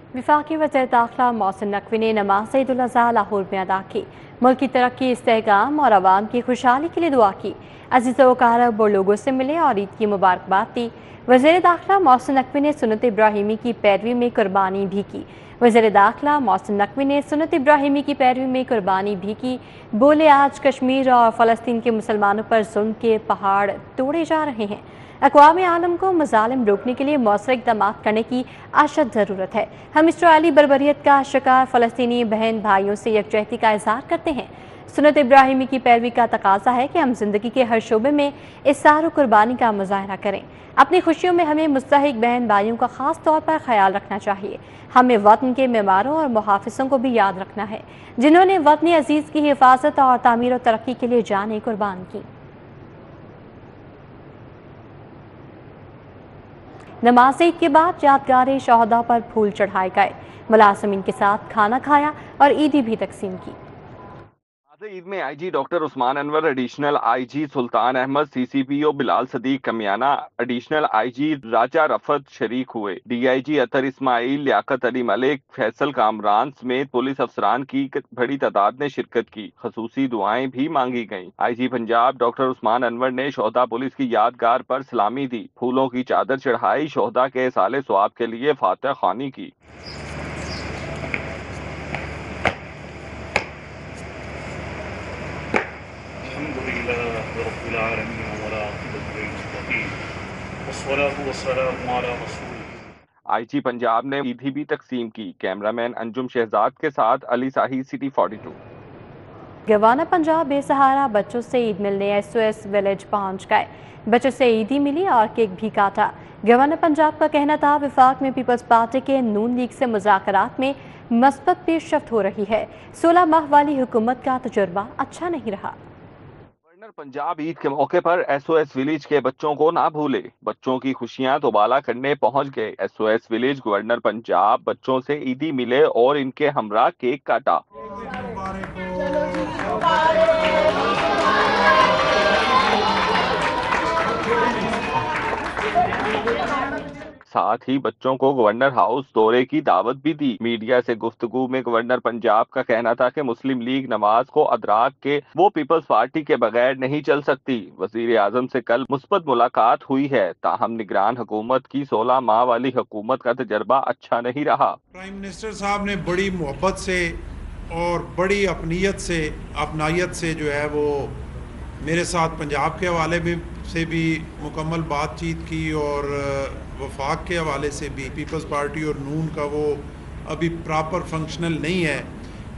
वफाकी वज़ीर दाखिला मोहसिन नकवी ने नमाज ईद उल अज़हा लाहौर में अदा की। मुल्क की तरक्की, इस्तेहकाम और आवाम की खुशहाली के लिए दुआ की। अजीज़ व अक़ारब और लोगों से मिले और ईद की मुबारकबाद दी। वज़ीर दाखिला मोहसिन नकवी ने सुन्नत इब्राहिमी की पैरवी में कुर्बानी भी की। वज़ीर दाखिला मोहसिन नकवी ने सुन्नत इब्राहिमी की पैरवी में कुर्बानी भी की। बोले, आज कश्मीर और फ़लस्तीन के मुसलमानों पर जुल्म के पहाड़ तोड़े जा रहे हैं। अक़वाम आलम को मज़ालिम रोकने के लिए मौसर इक़दाम करने की अशद ज़रूरत है। हम इसराइली बर्बरियत का शिकार फ़लस्तीनी बहन भाइयों से यकजहती का इज़हार करते हैं। सुन्नत इब्राहिमी की पैरवी का तकाज़ा है कि हम ज़िंदगी के हर शोबे में इस्सार और कुर्बानी का मुज़ाहरा करें। अपनी खुशियों में हमें मुस्तहिक बहन भाइयों का ख़ास तौर पर ख्याल रखना चाहिए। हमें वतन के मेमारों और मुहाफ़िज़ों को भी याद रखना है, जिन्होंने वतन अज़ीज़ की हिफाजत और तामीर और तरक्की के लिए जानें कुर्बान की। नमाज ईद के बाद यादगार शहदा पर फूल चढ़ाए गए। मुलाज़िमीन के साथ खाना खाया और ईदी भी तकसीम की। ईद में IG doctor Usman Anwar, additional IG Sultan Ahmad, CCPO Bilal Sadiq Kamiana, additional IG Raja Rafat शरीक हुए। डीआईजी अतर इस्माइल, लियाकत अली मलिक, फैसल कामरान समेत पुलिस अफसरान की बड़ी तादाद ने शिरकत की। खसूसी दुआएं भी मांगी गईं। आईजी पंजाब डॉक्टर उस्मान अनवर ने शोहदा पुलिस की यादगार पर सलामी दी, फूलों की चादर चढ़ाई, शोहदा के साले सवाब के लिए फातह खानी की। आईजी पंजाब ने ईदी भी तकसीम की। कैमरामैन अंजुम शहजाद के साथ अली साही, सिटी 42। गवाना पंजाब बेसहारा बच्चों से ईद मिलने SOS विलेज पहुंच गए। बच्चों से ईदी मिली और केक भी काटा। गवाना पंजाब का कहना था, विफाक में पीपल्स पार्टी के नून लीग से मुज़ाकरात में मस्बत पेशरफ्त हो रही है। 16 माह वाली हुकूमत का तजुर्बा अच्छा नहीं रहा। गवर्नर पंजाब ईद के मौके पर SOS विलेज के बच्चों को ना भूले। बच्चों की खुशियां दोबाला करने पहुंच गए। SOS विलेज गवर्नर पंजाब बच्चों से ईदी मिले और इनके हमरा केक काटा। साथ ही बच्चों को गवर्नर हाउस दौरे की दावत भी दी। मीडिया से गुफ्तगू में गवर्नर पंजाब का कहना था कि मुस्लिम लीग नवाज को अदराक के वो पीपल्स पार्टी के बगैर नहीं चल सकती। वजीर आजम से कल मुस्बत मुलाकात हुई है, ताहम निगरान हुकूमत की 16 माह वाली हुकूमत का तजर्बा अच्छा नहीं रहा। प्राइम मिनिस्टर साहब ने बड़ी मोहब्बत से और बड़ी अपनायत से जो है वो मेरे साथ पंजाब के हवाले से भी मुकम्मल बातचीत की और वफाक के हवाले से भी। पीपल्स पार्टी और नून का वो अभी प्रॉपर फंक्शनल नहीं है,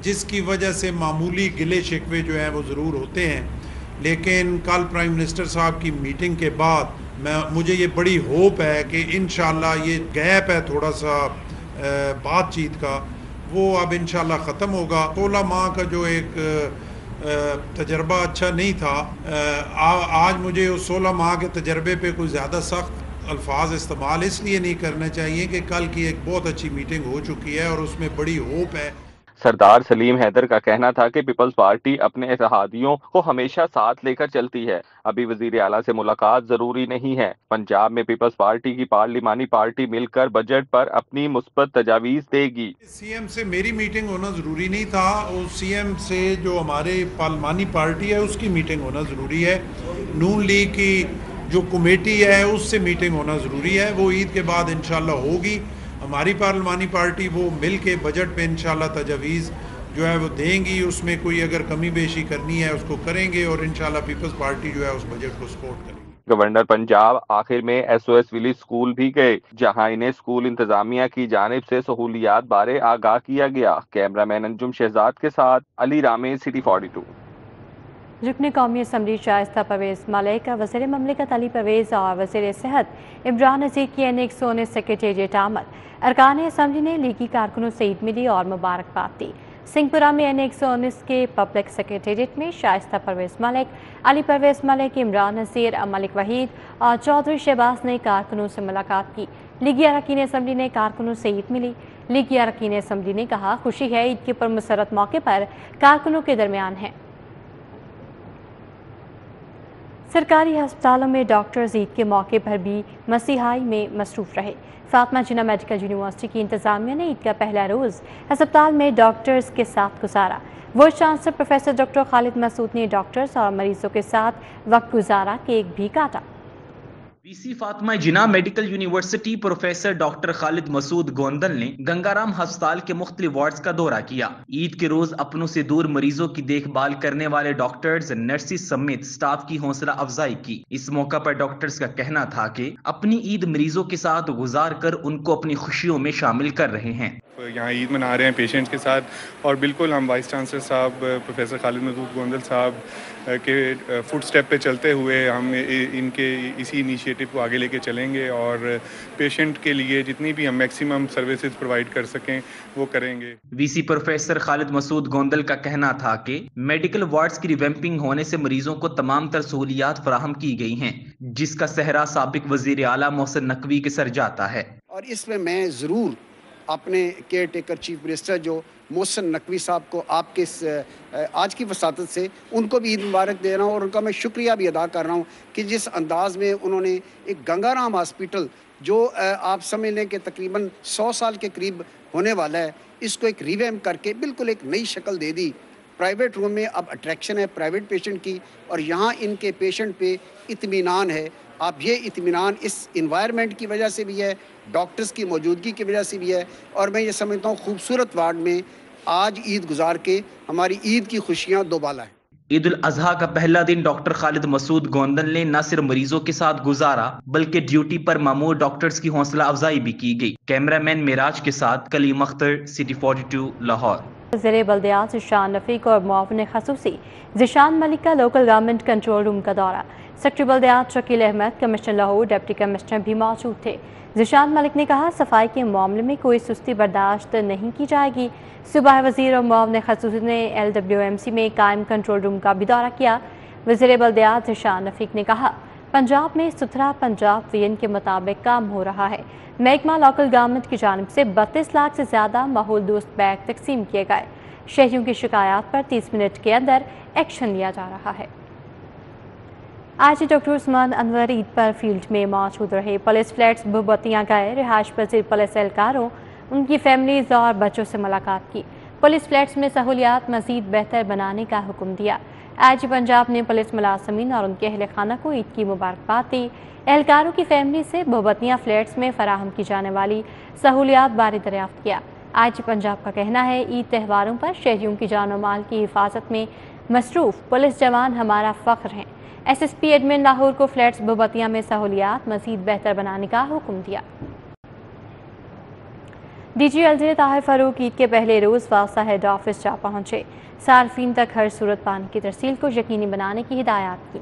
जिसकी वजह से मामूली गिले शिकवे जो हैं वो ज़रूर होते हैं। लेकिन कल प्राइम मिनिस्टर साहब की मीटिंग के बाद मुझे ये बड़ी होप है कि इंशाल्लाह ये गैप है थोड़ा सा बातचीत का, वो अब इंशाल्लाह ख़त्म होगा। 16 माह का जो एक तजर्बा अच्छा नहीं था, आज मुझे उस 16 माह के तजर्बे पे कोई ज़्यादा सख्त अल्फाज इस्तेमाल इसलिए नहीं करने चाहिए कि कल की एक बहुत अच्छी मीटिंग हो चुकी है और उसमें बड़ी होप है। सरदार सलीम हैदर का कहना था कि पीपल्स पार्टी अपने इत्तेहादियों को हमेशा साथ लेकर चलती है। अभी वजीर आला से मुलाकात जरूरी नहीं है। पंजाब में पीपल्स पार्टी की पार्लिमानी पार्टी मिलकर बजट पर अपनी मुस्बत तजावीज़ देगी। सीएम से मेरी मीटिंग होना ज़रूरी नहीं था, और सीएम से जो हमारे पार्लिमानी पार्टी है उसकी मीटिंग होना ज़रूरी है। नून लीग की जो कमेटी है उससे मीटिंग होना ज़रूरी है, वो ईद के बाद इंशाल्लाह होगी। हमारी पार्लिमानी पार्टी वो मिल के बजट पे इंशाल्लाह तजावीज़ जो है वो देंगी, उसमें कोई अगर कमी बेशी करनी है उसको करेंगे और इंशाल्लाह पीपल्स पार्टी जो है उस बजट को सपोर्ट करेगी। गवर्नर पंजाब आखिर में SOS विलेज स्कूल भी गए, जहां इन्हें स्कूल इंतजामिया की जानिब से सहूलियात बारे आगाह किया गया। कैमरामैन अंजुम शहजाद के साथ अली रामे, सिटी 42। रुकन कौमी असम्बली शाइस्ता परवेज़ मलिक, वज़ीर ममलिकत अली परवेज़ और वज़ीर सेहत इमरान नज़ीर की N119 सेक्रेटेरिएट आमद। अरकान असम्बली ने लीगी कारकुनों से ईद मिली और मुबारकबाद दी। सिंहपुरा में N119 के पब्लिक सेक्रेटेरिएट में शाइस्ता परवेज़ मलिक, अली परवेज़ मलिक, इमरान नज़ीर, मलिक वहीद और चौधरी शहबाज ने कारकुनों से मुलाकात की। लीगी अरकान असम्बली ने कारकुनों से ईद मिली। लीगी अरकान असम्बली ने कहा, खुशी है ईद के पुरमसरत मौके पर कारकुनों के दरमियान है। سرکاری ہسپتالوں میں ڈاکٹرز عید کے موقع پر بھی مسیحائی میں مصروف رہے۔ فاطمہ جناح میڈیکل یونیورسٹی کی انتظامیہ نے عید کا پہلا روز ہسپتال میں ڈاکٹرز کے ساتھ گزارا۔ وائس چانسلر پروفیسر ڈاکٹر خالد مسعود نے ڈاکٹرز اور مریضوں کے ساتھ وقت گزارا، کیک بھی کاٹا۔ وی سی فاطمہ جناح میڈیکل یونیورسٹی پروفیسر ڈاکٹر خالد مسعود گوندل نے گنگارام ہسپتال کے مختلف وارڈز کا دورہ کیا۔ عید کے روز اپنوں سے دور مریضوں کی دیکھ بھال کرنے والے ڈاکٹرز، نرسز سمیت سٹاف کی حوصلہ افزائی کی۔ اس موقع پر ڈاکٹرز کا کہنا تھا کہ اپنی عید مریضوں کے ساتھ گزار کر ان کو اپنی خوشیوں میں شامل کر رہے ہیں۔ یہاں عید منا رہے ہیں پیشنٹس کے ساتھ، اور بالکل ہم وائس چانسلر صاحب پروفیسر خالد مسعود گوندل صاحب کے فٹ سٹیپ پہ چلتے ہوئے ہم ان کے اسی انیشیٹو کو آگے لے کے چلیں گے، اور پیشنٹ کے لیے جتنی بھی ہم میکسیمم سروسز پرووائڈ کر سکیں وہ کریں گے۔ وی سی پروفیسر خالد مسعود گوندل کا کہنا تھا کہ میڈیکل وارڈز کی ریویمپنگ ہونے سے مریضوں کو تمام تر سہولیات فراہم کی گئی ہیں، جس کا صحرا سابق وزیر اعلیٰ محسن نقوی کے سر جاتا ہے۔ اور اس میں میں ضرور اپنے کیئر ٹیکر چیف منسٹر جو محسن نقوی صاحب کو آپ کے آج کی وساطت سے ان کو بھی عید مبارک دے رہا ہوں، اور ان کا میں شکریہ بھی ادا کر رہا ہوں کہ جس انداز میں انہوں نے ایک گنگارام ہاسپٹل جو آپ سمجھ لیں کہ تقریباً 100 سال کے قریب ہونے والا ہے، اس کو ایک ریویمپ کر کے بالکل ایک نئی شکل دے دی۔ پرائیویٹ روم میں اب اٹریکشن ہے پرائیویٹ پیشنٹ کی، اور یہاں ان کے پیشنٹ پہ اطمینان ہے۔ اب یہ اطمینان اس انوائرمنٹ کی وجہ سے بھی ہے، ڈاکٹرز کی موجودگی کی وجہ سے بھی ہے، اور میں یہ سمجھتا ہوں خوبصورت وارڈ میں آج عید گزار کے ہماری عید کی خوشیاں دوبالا ہیں۔ عید الاضحیٰ کا پہلا دن ڈاکٹر خالد مسعود گوندل نے نہ صرف مریضوں کے ساتھ گزارا بلکہ ڈیوٹی پر مامور ڈاکٹرز کی حوصلہ افزائی بھی کی گئی۔ کیمرہ مین معراج کے ساتھ کلیم اختر، سٹی 42 لاہور۔ وزیر بلدیات ذیشان رفیق اور معاون خصوصی ذیشان ملک کا لوکل گورنمنٹ کنٹرول روم کا دورہ۔ سیکرٹری بلدیات Shakeel Ahmed, commissioner Lahore, deputy commissioner بھی موجود تھے۔ ذیشان ملک نے کہا صفائی کے معاملے میں کوئی سستی برداشت نہیں کی جائے گی۔ صوبائی وزیر اور معاون خصوصی نے LWMC میں قائم کنٹرول روم کا بھی دورہ کیا۔ وزیر بلدیات ذیشان رفیق نے کہا پنجاب میں ستھرا پنجاب ویژن کے مطابق کام ہو رہا ہے۔ محکمہ لوکل گورنمنٹ کی جانب سے 32 لاکھ سے زیادہ ماحول دوست بیگ تقسیم کیے گئے۔ شہریوں کی شکایات پر 30 منٹ کے اندر ایکشن لیا جا رہا ہے۔ آج ڈاکٹر عثمان انور عید پر فیلڈ میں موجود رہے۔ پولیس فلیٹس بھوبتیاں گئے، رہائش پذیر پولیس اہلکاروں، ان کی فیملیز اور بچوں سے ملاقات کی۔ پولیس فلیٹس میں سہولیات مزید بہتر بنانے کا حکم دیا۔ آج پنجاب نے پولیس ملازمین اور ان کے اہل خانہ کو عید کی مبارکباد دی۔ اہلکاروں کی فیملی سے بھوبتیاں فلیٹس میں فراہم کی جانے والی سہولیات بارے دریافت کیا۔ آج پنجاب کا کہنا ہے عید تہواروں پر شہریوں کی جان و مال کی حفاظت میں مصروف پولیس جوان ہمارا فخر ہیں۔ SSP ایڈمن لاہور کو فلیٹس بھوبتیاں میں سہولیات مزید بہتر بنانے کا حکم دیا۔ DG LJ طاہر فاروق عید کے پہلے روز واسطہ ہیڈ آفس جا پہنچے۔ صارفین تک ہر صورت پانی کی ترسیل کو یقینی بنانے کی ہدایات کی۔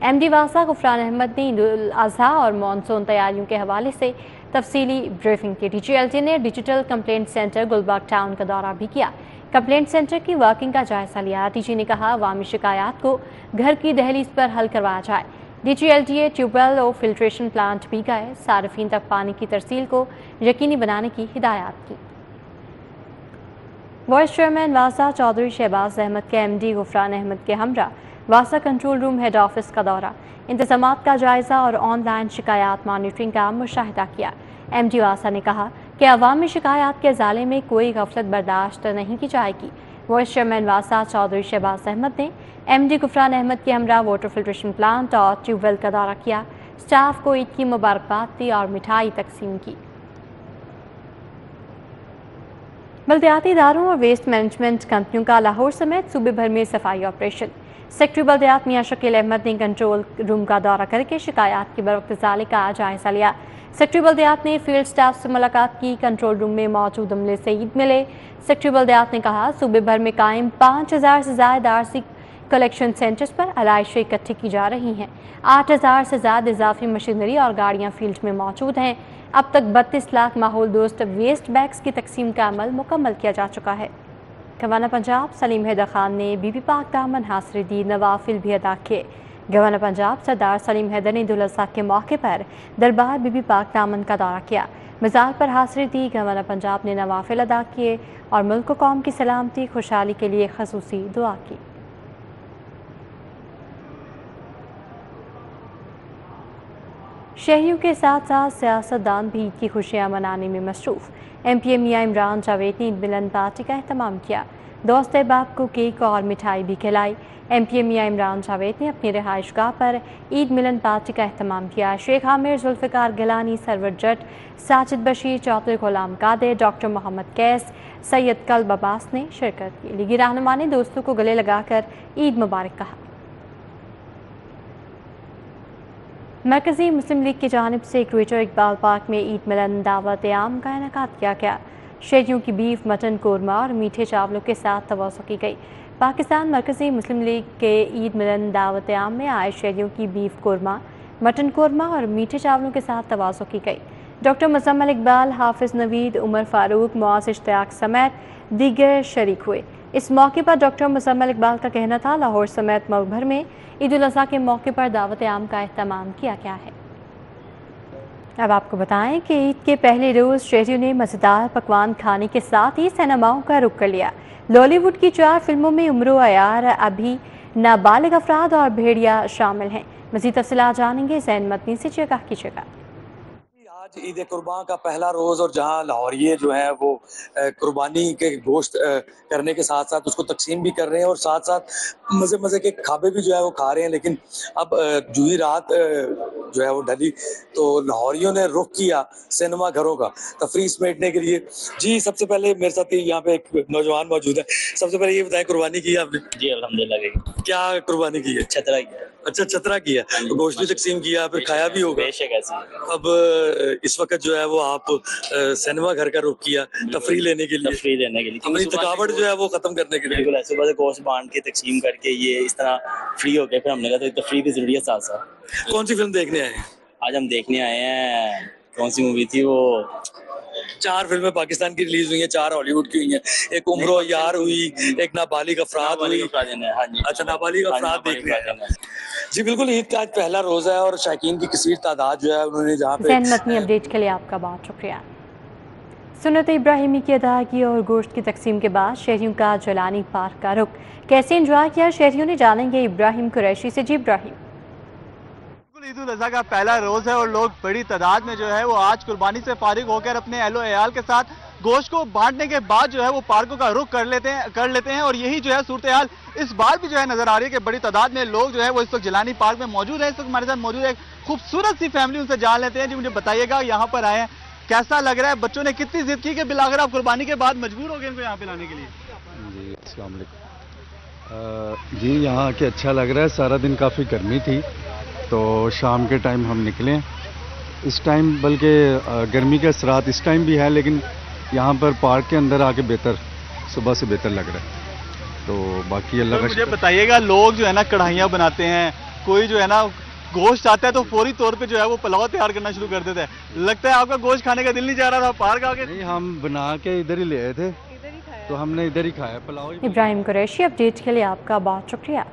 MD واسطہ غفران احمد نے عید الاضحیٰ اور مانسون تیاریوں کے حوالے سے تفصیلی بریفنگ کی۔ DG LJ نے digital complaint centre Gulberg town کا دورہ بھی کیا۔ کمپلینٹ سینٹر کی ورکنگ کا جائزہ لیا۔ DG نے کہا عوامی شکایات کو گھر کی دہلیز پر حل کروایا جائے۔ DG LDA ٹیوب ویل اور فلٹریشن پلانٹ بھی گئے، صارفین تک پانی کی ترسیل کو یقینی بنانے کی ہدایات کی۔ وائس چیئرمین واسطہ چودھری شہباز احمد کے MD غفران احمد کے ہمراہ واسطہ کنٹرول روم ہیڈ آفس کا دورہ، انتظامات کا جائزہ اور آن لائن شکایات مانیٹرنگ کا مشاہدہ کیا۔ MD واسطہ نے کہا کہ عوامی شکایات کے ازالے میں کوئی غفلت برداشت نہیں کی جائے گی۔ وائس چیئرمین واسطہ چودھری شہباز احمد نے MD غفران احمد کے ہمراہ واٹر فلٹریشن پلانٹ اور ٹیوب ویل کا دورہ کیا، سٹاف کو عید کی مبارکباد دی اور مٹھائی تقسیم کی۔ بلدیاتی اداروں اور ویسٹ مینجمنٹ کمپنیوں کا لاہور سمیت صوبے بھر میں صفائی آپریشن۔ سیکرٹری بلدیات میاں شکیل احمد نے کنٹرول روم کا دورہ کر کے شکایات کے بروقت ازالے کا جائزہ لیا۔ سیکرٹری بلدیات نے فیلڈ سٹاف سے ملاقات کی، کنٹرول روم میں موجود عملے سے عید ملے۔ سیکرٹری بلدیات نے کہا صوبے بھر میں قائم 5000 سے زائد RC کلیکشن سینٹرز پر علائشیں اکٹھی کی جا رہی ہیں۔ 8000 سے زیادہ اضافی مشینری اور گاڑیاں فیلڈ میں موجود ہیں۔ اب تک 32 لاکھ ماحول دوست ویسٹ بیگز کی تقسیم کا عمل مکمل کیا جا چکا ہے۔ گورنر پنجاب سلیم حیدر خان نے بی بی پاک دامن حاصری دی، نوافل بھی ادا کیے۔ گورنر پنجاب سردار سلیم حیدر نے عید الاضحیٰ کے موقع پر دربار بی بی پاک دامن کا دورہ کیا، مزار پر حاضری دی۔ گورنر پنجاب نے نوافل ادا کیے اور ملک و قوم کی سلامتی خوشحالی کے لیے خصوصی دعا کی۔ शहरियों के साथ साथ सियासतदान भी ईद की खुशियां मनाने में मसरूफ। MP मियां इमरान जावेद ने ईद मिलन पार्टी का अहतमाम किया। दोस्त अहबाब को केक और मिठाई भी खिलाई। MP मियां इमरान जावेद ने अपनी रिहाइशगाह पर ईद मिलन पार्टी का अहतमाम किया। शेख आमिर, जुल्फ़िकार गिलानी, सरवर जट, साजिद बशीर, चौधरी गुलाम कादिर, डॉक्टर मोहम्मद कैस, सैयद कल्ब अब्बास ने शिरकत की। लीगी रहनुमा ने दोस्तों को गले लगाकर ईद मुबारक कहा। मरकज़ी मुस्लिम लीग की जानिब से क्वेटर इकबाल पार्क में ईद मिलन दावत आम का इनेकाद किया गया। शहरियों की बीफ, मटन, कोरमा और मीठे चावलों के साथ तवाज़ो की गई। पाकिस्तान मरकज़ी मुस्लिम लीग के ईद मिलन दावत आम में आए शहरियों की बीफ कोरमा, मटन कोरमा और मीठे चावलों के साथ तवाज़ो की गई। डॉक्टर मुज़म्मिल इकबाल, हाफिज़ नवीद, उमर फारूक, मुआज़ इश्तियाक समेत दीगर शरीक हुए। इस मौके पर डॉक्टर मुज़म्मिल इकबाल का कहना था, लाहौर समेत मुल्क भर में ईद उल अज़हा के मौके पर दावत आम का अहतमाम किया गया है। अब आपको बताएं कि ईद के पहले रोज़ शहरियों ने मज़ेदार पकवान खाने के साथ ही सिनेमाओं का रुख कर लिया। लॉलीवुड की 4 फिल्मों में उम्र अयार, अभी नाबालिग अफराद और भेड़िया शामिल हैं। मज़ीद तफ़सीलात जानेंगे ज़ैन मदनी से। जगह की जगह आज ईद कुर्बान का पहला रोज़ और जहां लाहौरिये जो है वो कुर्बानी के गोश्त करने के साथ साथ उसको तकसीम भी कर रहे हैं और साथ साथ मज़े मज़े के खाबे भी जो है वो खा रहे हैं। लेकिन अब जो ही रात जो है वो ढली तो लाहौरियों ने रुख किया सिनेमा घरों का तफरीह समेटने के लिए। जी, सबसे पहले मेरे साथ यहाँ पे एक नौजवान मौजूद है। सबसे पहले ये बताएं, कुर्बानी की है आपने? जी अल्हम्दुलिल्लाह। क्या कुर्बानी की है? छतरा की। अच्छा, छतरा किया, तो गोश्त भी तकसीम किया, फिर खाया भी होगा। बेशक ऐसी। अब इस वक्त जो है वो आप सिनेमा घर का रुख किया तफरीह लेने के लिए। तफरीह लेने के लिए अपनी थकावट जो है वो खत्म करने के लिए। बिल्कुल, सुबह से गोश्त बांट के तकसीम करके ये इस तरह फ्री हो गए, फिर हमने कहा तो तफरीह भी जरूरी है साथ साथ। कौन सी फिल्म देखने आए हैं? आज हम देखने आए हैं, कौन सी मूवी थी वो? 4 फिल्में पाकिस्तान की रिलीज हुई हैं, 4 हॉलीवुड की हुई हैं। एक उम्र यार हुई, एक नाबालिग अफराद हुई। हाँ जी। अच्छा, नाबालिग अफराद देखने आए हैं। जी बिल्कुल, ईद का आज पहला रोज़ा है और शायकीन की कसीर तादाद जो है उन्होंने जहाँ पे। ज़ैन मदनी अपडेट के लिए आपका बहुत शुक्रिया। सुन्नत इब्राहिमी की अदायगी और गोश्त की तकसीम के बाद शहरियों का जलानी पार्क का रुख कैसे एंजॉय किया शहरियों ने, जानेंगे इब्राहिम कुरैशी से। जी इब्राहिम। ईद उल अज़हा का पहला रोज़ है और लोग बड़ी तादाद में जो है वो आज कुर्बानी से फारिग होकर अपने अहलो अयाल के साथ गोश्त को बांटने के बाद जो है वो पार्कों का रुख कर लेते हैं और यही जो है सूरत हाल इस बार भी जो है नजर आ रही है कि बड़ी तादाद में लोग जो है वो इस वक्त जिलानी पार्क में मौजूद है। इस वक्त हमारे साथ मौजूद है खूबसूरत सी फैमिली, उनसे जान लेते हैं। जी मुझे बताइएगा, यहाँ पर आए हैं, कैसा लग रहा है? बच्चों ने कितनी जिद की कि बिलाकर आप कुर्बानी के बाद मजबूर हो गए इनको यहाँ पे लाने के लिए? जी अस्सलाम वालेकुम। जी यहाँ के अच्छा लग रहा है। सारा दिन काफ़ी गर्मी थी तो शाम के टाइम हम निकले इस टाइम, बल्कि गर्मी के असरात इस टाइम भी है, लेकिन यहाँ पर पार्क के अंदर आके बेहतर, सुबह से बेहतर लग रहा है। तो बाकी अल्लाह का मुझे बताइएगा, लोग जो है ना कढ़ाइयाँ बनाते हैं, कोई जो है ना गोश्त आता है तो फौरी तौर पे जो है वो पुलाव तैयार करना शुरू कर देता है। लगता है आपका गोश्त खाने का दिल नहीं जा रहा था, पार्क आके? नहीं, हम बना के इधर ही ले आए थे तो हमने इधर ही खाया पुलाव। इब्राहिम कुरैशी अपडेट के लिए आपका बहुत शुक्रिया।